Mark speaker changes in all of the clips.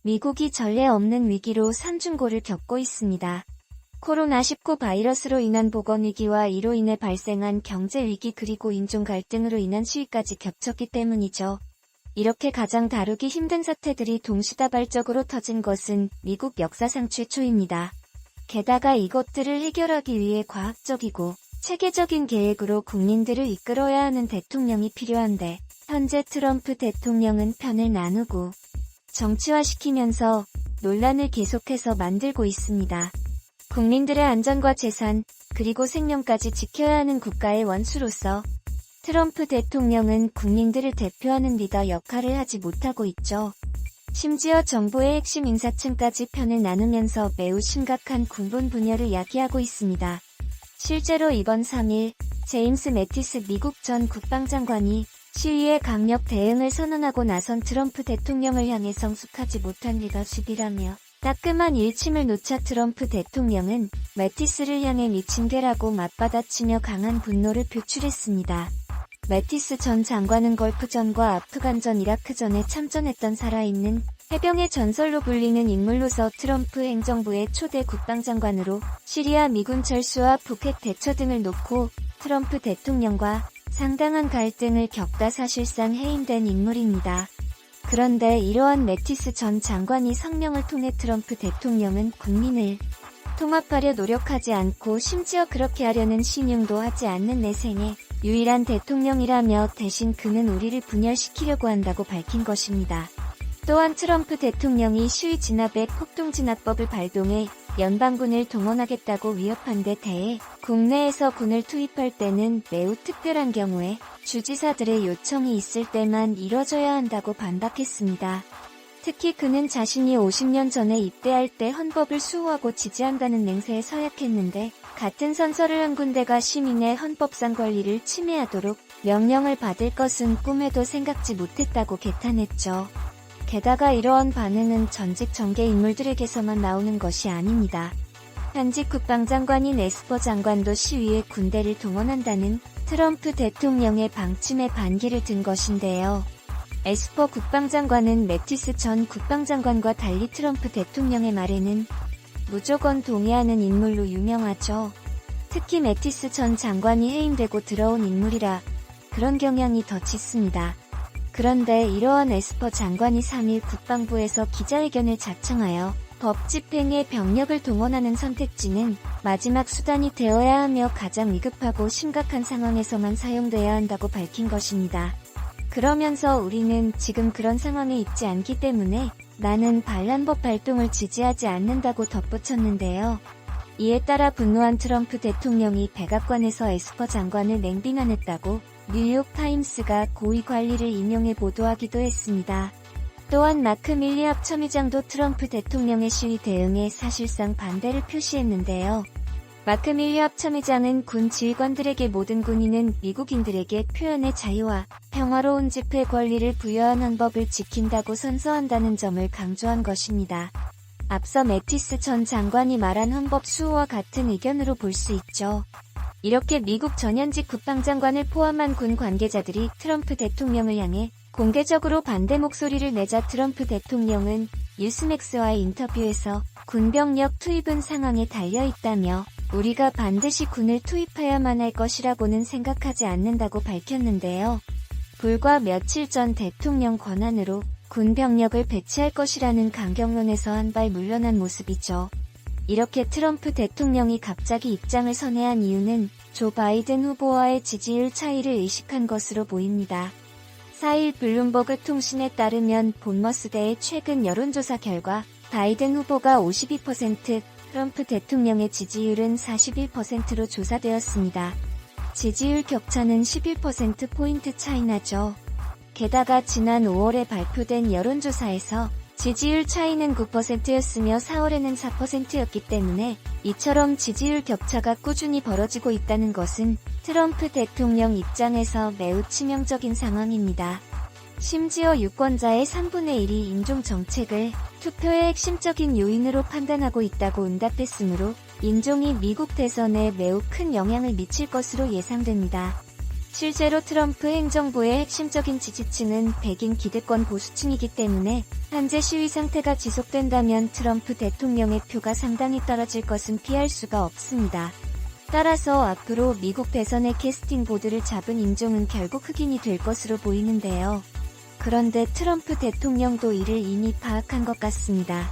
Speaker 1: 미국이 전례 없는 위기로 산중고를 겪고 있습니다. 코로나19 바이러스로 인한 보건위기와 이로 인해 발생한 경제위기 그리고 인종 갈등으로 인한 시위까지 겹쳤기 때문이죠. 이렇게 가장 다루기 힘든 사태들이 동시다발적으로 터진 것은 미국 역사상 최초입니다. 게다가 이것들을 해결하기 위해 과학적이고 체계적인 계획으로 국민들을 이끌어야 하는 대통령이 필요한데 현재 트럼프 대통령은 편을 나누고 정치화시키면서 논란을 계속해서 만들고 있습니다. 국민들의 안전과 재산, 그리고 생명까지 지켜야 하는 국가의 원수로서 트럼프 대통령은 국민들을 대표하는 리더 역할을 하지 못하고 있죠. 심지어 정부의 핵심 인사층까지 편을 나누면서 매우 심각한 군본 분열을 야기하고 있습니다. 실제로 이번 3일 제임스 매티스 미국 전 국방장관이 시위에 강력 대응을 선언하고 나선 트럼프 대통령을 향해 성숙하지 못한 리더십이라며 따끔한 일침을 놓자 트럼프 대통령은 매티스를 향해 미친 개라고 맞받아치며 강한 분노를 표출했습니다. 매티스 전 장관은 걸프전과 아프간전 이라크전에 참전했던 살아있는 해병의 전설로 불리는 인물로서 트럼프 행정부의 초대 국방장관으로 시리아 미군 철수와 북핵 대처 등을 놓고 트럼프 대통령과 상당한 갈등을 겪다 사실상 해임된 인물입니다. 그런데 이러한 매티스 전 장관이 성명을 통해 트럼프 대통령은 국민을 통합하려 노력하지 않고 심지어 그렇게 하려는 신용도 하지 않는 내생의 유일한 대통령이라며 대신 그는 우리를 분열시키려고 한다고 밝힌 것입니다. 또한 트럼프 대통령이 시위 진압의 폭동진압법을 발동해 연방군을 동원하겠다고 위협한 데 대해 국내에서 군을 투입할 때는 매우 특별한 경우에 주지사들의 요청이 있을 때만 이뤄져야 한다고 반박했습니다. 특히 그는 자신이 50년 전에 입대할 때 헌법을 수호하고 지지한다는 맹세에 서약했는데 같은 선서를 한 군대가 시민의 헌법상 권리를 침해하도록 명령을 받을 것은 꿈에도 생각지 못했다고 개탄했죠. 게다가 이러한 반응은 전직 정계 인물들에게서만 나오는 것이 아닙니다. 현직 국방장관인 에스퍼 장관도 시위에 군대를 동원한다는 트럼프 대통령의 방침에 반기를 든 것인데요. 에스퍼 국방장관은 매티스 전 국방장관과 달리 트럼프 대통령의 말에는 무조건 동의하는 인물로 유명하죠. 특히 매티스 전 장관이 해임되고 들어온 인물이라 그런 경향이 더 짙습니다. 그런데 이러한 에스퍼 장관이 3일 국방부에서 기자회견을 자청하여 법 집행에 병력을 동원하는 선택지는 마지막 수단이 되어야 하며 가장 위급하고 심각한 상황에서만 사용돼야 한다고 밝힌 것입니다. 그러면서 우리는 지금 그런 상황에 있지 않기 때문에 나는 반란법 발동을 지지하지 않는다고 덧붙였는데요. 이에 따라 분노한 트럼프 대통령이 백악관에서 에스퍼 장관을 냉빙안했다고 뉴욕타임스가 고위 관리를 인용해 보도하기도 했습니다. 또한 마크 밀리 합참의장도 트럼프 대통령의 시위 대응에 사실상 반대를 표시했는데요. 마크 밀리 합참의장은 군 지휘관들에게 모든 군인은 미국인들에게 표현의 자유와 평화로운 집회 권리를 부여한 헌법을 지킨다고 선서한다는 점을 강조한 것입니다. 앞서 매티스 전 장관이 말한 헌법 수호와 같은 의견으로 볼 수 있죠. 이렇게 미국 전현직 국방장관을 포함한 군 관계자들이 트럼프 대통령을 향해 공개적으로 반대 목소리를 내자 트럼프 대통령은 뉴스맥스와의 인터뷰에서 군병력 투입은 상황에 달려있다며 우리가 반드시 군을 투입해야만 할 것이라고는 생각하지 않는다고 밝혔는데요. 불과 며칠 전 대통령 권한으로 군병력을 배치할 것이라는 강경론에서 한 발 물러난 모습이죠. 이렇게 트럼프 대통령이 갑자기 입장을 선회한 이유는 조 바이든 후보와의 지지율 차이를 의식한 것으로 보입니다. 4일 블룸버그 통신에 따르면 본머스대의 최근 여론조사 결과 바이든 후보가 52%, 트럼프 대통령의 지지율은 41%로 조사되었습니다. 지지율 격차는 11%포인트 차이 나죠. 게다가 지난 5월에 발표된 여론조사에서 지지율 차이는 9%였으며 4월에는 4%였기 때문에 이처럼 지지율 격차가 꾸준히 벌어지고 있다는 것은 트럼프 대통령 입장에서 매우 치명적인 상황입니다. 심지어 유권자의 3분의 1이 인종 정책을 투표의 핵심적인 요인으로 판단하고 있다고 응답했으므로 인종이 미국 대선에 매우 큰 영향을 미칠 것으로 예상됩니다. 실제로 트럼프 행정부의 핵심적인 지지층은 백인 기득권 보수층이기 때문에 현재 시위 상태가 지속된다면 트럼프 대통령의 표가 상당히 떨어질 것은 피할 수가 없습니다. 따라서 앞으로 미국 대선의 캐스팅 보드를 잡은 인종은 결국 흑인이 될 것으로 보이는데요. 그런데 트럼프 대통령도 이를 이미 파악한 것 같습니다.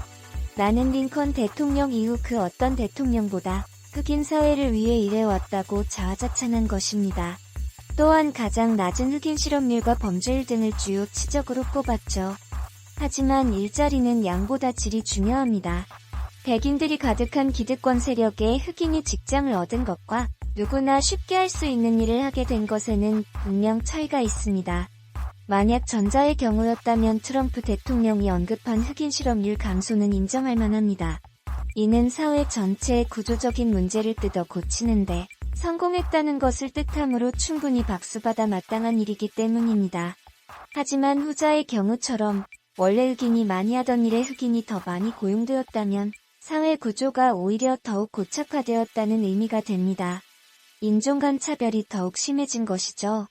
Speaker 1: 나는 링컨 대통령 이후 그 어떤 대통령보다 흑인 사회를 위해 일해왔다고 자화자찬한 것입니다. 또한 가장 낮은 흑인 실업률과 범죄율 등을 주요 치적으로 꼽았죠. 하지만 일자리는 양보다 질이 중요합니다. 백인들이 가득한 기득권 세력에 흑인이 직장을 얻은 것과 누구나 쉽게 할 수 있는 일을 하게 된 것에는 분명 차이가 있습니다. 만약 전자의 경우였다면 트럼프 대통령이 언급한 흑인 실업률 감소는 인정할 만합니다. 이는 사회 전체의 구조적인 문제를 뜯어 고치는데 성공했다는 것을 뜻하므로 충분히 박수받아 마땅한 일이기 때문입니다. 하지만 후자의 경우처럼 원래 흑인이 많이 하던 일에 흑인이 더 많이 고용되었다면 사회 구조가 오히려 더욱 고착화되었다는 의미가 됩니다. 인종 간 차별이 더욱 심해진 것이죠.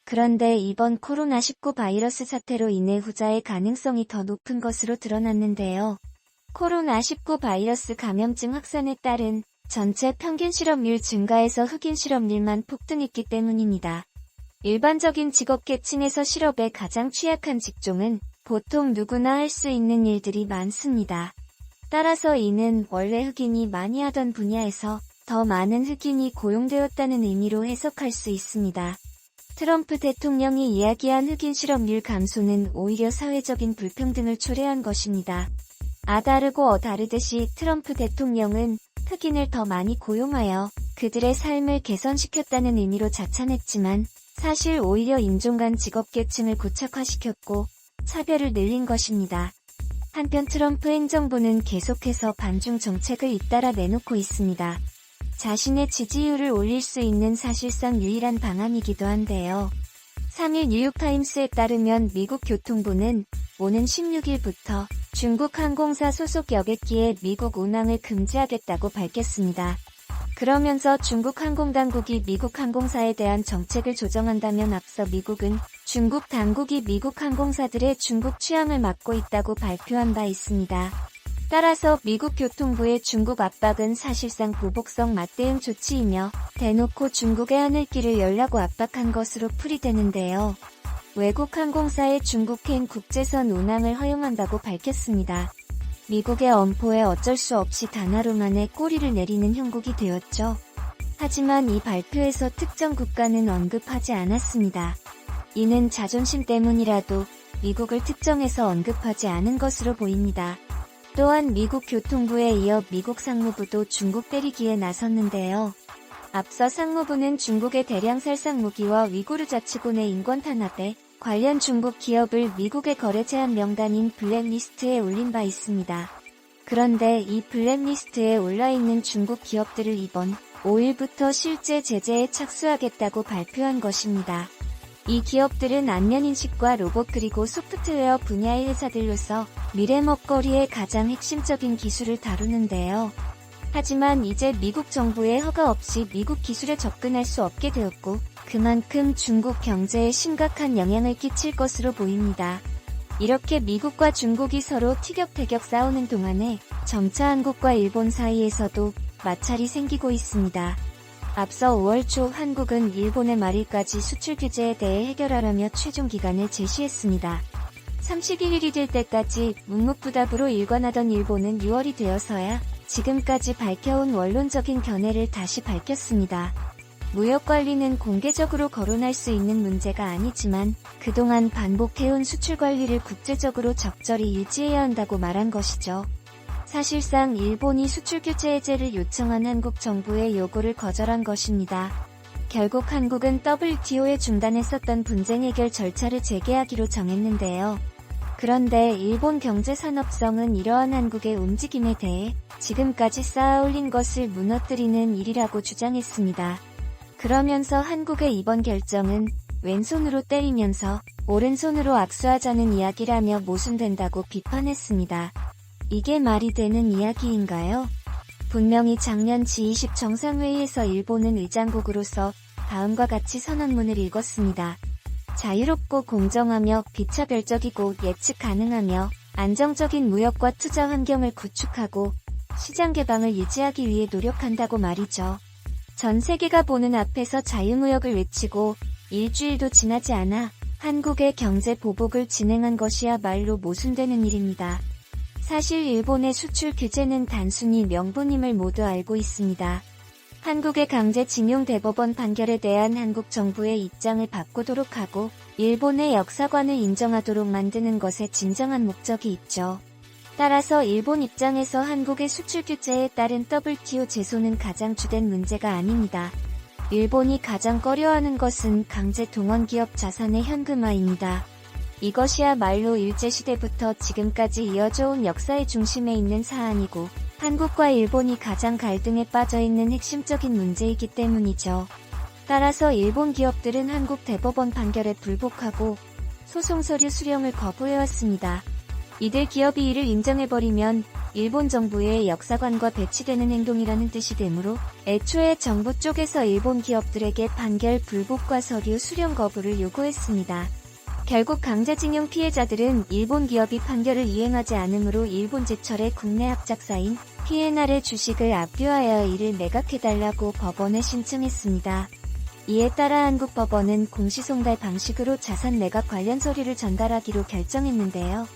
Speaker 1: 그런데 이번 코로나19 바이러스 사태로 인해 후자의 가능성이 더 높은 것으로 드러났는데요. 코로나19 바이러스 감염증 확산에 따른 전체 평균 실업률 증가에서 흑인 실업률만 폭등했기 때문입니다. 일반적인 직업계층에서 실업에 가장 취약한 직종은 보통 누구나 할 수 있는 일들이 많습니다. 따라서 이는 원래 흑인이 많이 하던 분야에서 더 많은 흑인이 고용되었다는 의미로 해석할 수 있습니다. 트럼프 대통령이 이야기한 흑인 실업률 감소는 오히려 사회적인 불평등을 초래한 것입니다. 다르고 다르듯이 트럼프 대통령은 흑인을 더 많이 고용하여 그들의 삶을 개선시켰다는 의미로 자찬했지만 사실 오히려 인종 간 직업계층을 고착화시켰고 차별을 늘린 것입니다. 한편 트럼프 행정부는 계속해서 반중 정책을 잇따라 내놓고 있습니다. 자신의 지지율을 올릴 수 있는 사실상 유일한 방안이기도 한데요. 3일 뉴욕타임스에 따르면 미국 교통부는 오는 16일부터 중국 항공사 소속 여객기에 미국 운항을 금지하겠다고 밝혔습니다. 그러면서 중국 항공당국이 미국 항공사에 대한 정책을 조정한다면 앞서 미국은 중국 당국이 미국 항공사들의 중국 취항을 막고 있다고 발표한 바 있습니다. 따라서 미국 교통부의 중국 압박은 사실상 보복성 맞대응 조치이며 대놓고 중국의 하늘길을 열라고 압박한 것으로 풀이되는데요. 외국 항공사의 중국행 국제선 운항을 허용한다고 밝혔습니다. 미국의 엄포에 어쩔 수 없이 단하루 만에 꼬리를 내리는 형국이 되었죠. 하지만 이 발표에서 특정 국가는 언급하지 않았습니다. 이는 자존심 때문이라도 미국을 특정해서 언급하지 않은 것으로 보입니다. 또한 미국 교통부에 이어 미국 상무부도 중국 때리기에 나섰는데요. 앞서 상무부는 중국의 대량 살상 무기와 위구르 자치군의 인권 탄압에 관련 중국 기업을 미국의 거래 제한 명단인 블랙리스트에 올린 바 있습니다. 그런데 이 블랙리스트에 올라있는 중국 기업들을 이번 5일부터 실제 제재에 착수하겠다고 발표한 것입니다. 이 기업들은 안면인식과 로봇 그리고 소프트웨어 분야의 회사들로서 미래 먹거리의 가장 핵심적인 기술을 다루는데요. 하지만 이제 미국 정부의 허가 없이 미국 기술에 접근할 수 없게 되었고 그만큼 중국 경제에 심각한 영향을 끼칠 것으로 보입니다. 이렇게 미국과 중국이 서로 티격태격 싸우는 동안에 점차 한국과 일본 사이에서도 마찰이 생기고 있습니다. 앞서 5월 초 한국은 일본의 말일까지 수출 규제에 대해 해결하라며 최종 기간을 제시했습니다. 31일이 될 때까지 묵묵부답으로 일관하던 일본은 6월이 되어서야 지금까지 밝혀온 원론적인 견해를 다시 밝혔습니다. 무역관리는 공개적으로 거론할 수 있는 문제가 아니지만 그동안 반복해온 수출관리를 국제적으로 적절히 유지해야 한다고 말한 것이죠. 사실상 일본이 수출규제 해제를 요청한 한국 정부의 요구를 거절한 것입니다. 결국 한국은 WTO에 중단했었던 분쟁 해결 절차를 재개하기로 정했는데요. 그런데 일본 경제산업성은 이러한 한국의 움직임에 대해 지금까지 쌓아올린 것을 무너뜨리는 일이라고 주장했습니다. 그러면서 한국의 이번 결정은 왼손으로 때리면서 오른손으로 악수하자는 이야기라며 모순된다고 비판했습니다. 이게 말이 되는 이야기인가요? 분명히 작년 G20 정상회의에서 일본은 의장국으로서 다음과 같이 선언문을 읽었습니다. 자유롭고 공정하며 비차별적이고 예측 가능하며 안정적인 무역과 투자 환경을 구축하고 시장 개방을 유지하기 위해 노력한다고 말이죠. 전 세계가 보는 앞에서 자유무역을 외치고 일주일도 지나지 않아 한국의 경제 보복을 진행한 것이야말로 모순되는 일입니다. 사실 일본의 수출 규제는 단순히 명분임을 모두 알고 있습니다. 한국의 강제징용 대법원 판결에 대한 한국 정부의 입장을 바꾸도록 하고 일본의 역사관을 인정하도록 만드는 것에 진정한 목적이 있죠. 따라서 일본 입장에서 한국의 수출 규제에 따른 WTO 제소는 가장 주된 문제가 아닙니다. 일본이 가장 꺼려하는 것은 강제 동원 기업 자산의 현금화입니다. 이것이야말로 일제시대부터 지금까지 이어져 온 역사의 중심에 있는 사안이고 한국과 일본이 가장 갈등에 빠져있는 핵심적인 문제이기 때문이죠. 따라서 일본 기업들은 한국 대법원 판결에 불복하고 소송 서류 수령을 거부해왔습니다. 이들 기업이 이를 인정해버리면 일본 정부의 역사관과 배치되는 행동이라는 뜻이 되므로 애초에 정부 쪽에서 일본 기업들에게 판결 불복과 서류 수령 거부를 요구했습니다. 결국 강제징용 피해자들은 일본 기업이 판결을 이행하지 않으므로 일본 제철의 국내 합작사인 P&R의 주식을 압류하여 이를 매각해달라고 법원에 신청했습니다. 이에 따라 한국 법원은 공시송달 방식으로 자산 매각 관련 서류를 전달하기로 결정했는데요.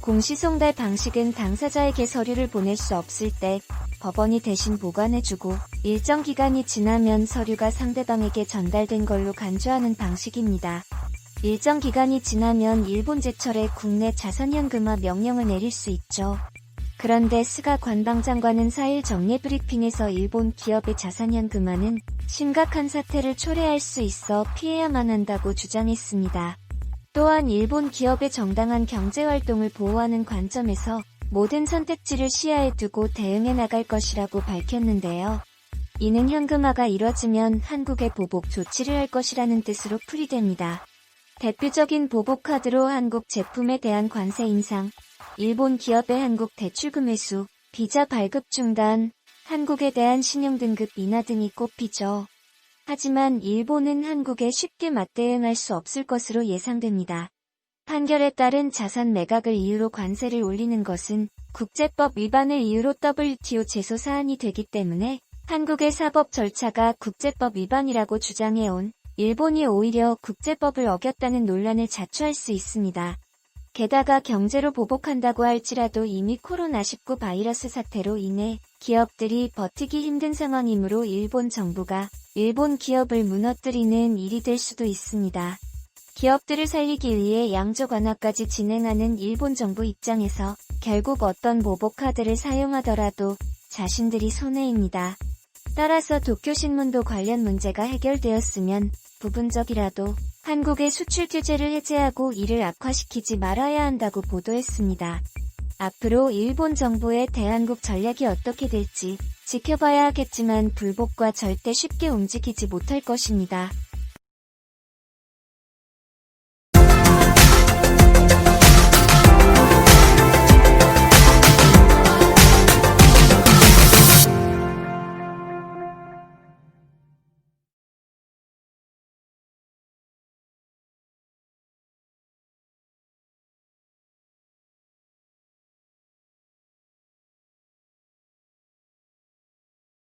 Speaker 1: 공시송달 방식은 당사자에게 서류를 보낼 수 없을 때 법원이 대신 보관해주고 일정 기간이 지나면 서류가 상대방에게 전달된 걸로 간주하는 방식입니다. 일정 기간이 지나면 일본 제철에 국내 자산 현금화 명령을 내릴 수 있죠. 그런데 스가 관방장관은 4일 정례 브리핑에서 일본 기업의 자산 현금화는 심각한 사태를 초래할 수 있어 피해야만 한다고 주장했습니다. 또한 일본 기업의 정당한 경제활동을 보호하는 관점에서 모든 선택지를 시야에 두고 대응해 나갈 것이라고 밝혔는데요. 이는 현금화가 이뤄지면 한국에 보복 조치를 할 것이라는 뜻으로 풀이됩니다. 대표적인 보복 카드로 한국 제품에 대한 관세 인상, 일본 기업의 한국 대출금 회수, 비자 발급 중단, 한국에 대한 신용등급 인하 등이 꼽히죠. 하지만 일본은 한국에 쉽게 맞대응할 수 없을 것으로 예상됩니다. 판결에 따른 자산 매각을 이유로 관세를 올리는 것은 국제법 위반을 이유로 WTO 제소 사안이 되기 때문에 한국의 사법 절차가 국제법 위반이라고 주장해온 일본이 오히려 국제법을 어겼다는 논란을 자초할 수 있습니다. 게다가 경제로 보복한다고 할지라도 이미 코로나19 바이러스 사태로 인해 기업들이 버티기 힘든 상황이므로 일본 정부가 일본 기업을 무너뜨리는 일이 될 수도 있습니다. 기업들을 살리기 위해 양적 완화까지 진행하는 일본 정부 입장에서 결국 어떤 보복 카드를 사용하더라도 자신들이 손해입니다. 따라서 도쿄신문도 관련 문제가 해결되었으면 부분적이라도 한국의 수출 규제를 해제하고 이를 악화시키지 말아야 한다고 보도했습니다. 앞으로 일본 정부의 대한국 전략이 어떻게 될지 지켜봐야 하겠지만 불복과 절대 쉽게 움직이지 못할 것입니다.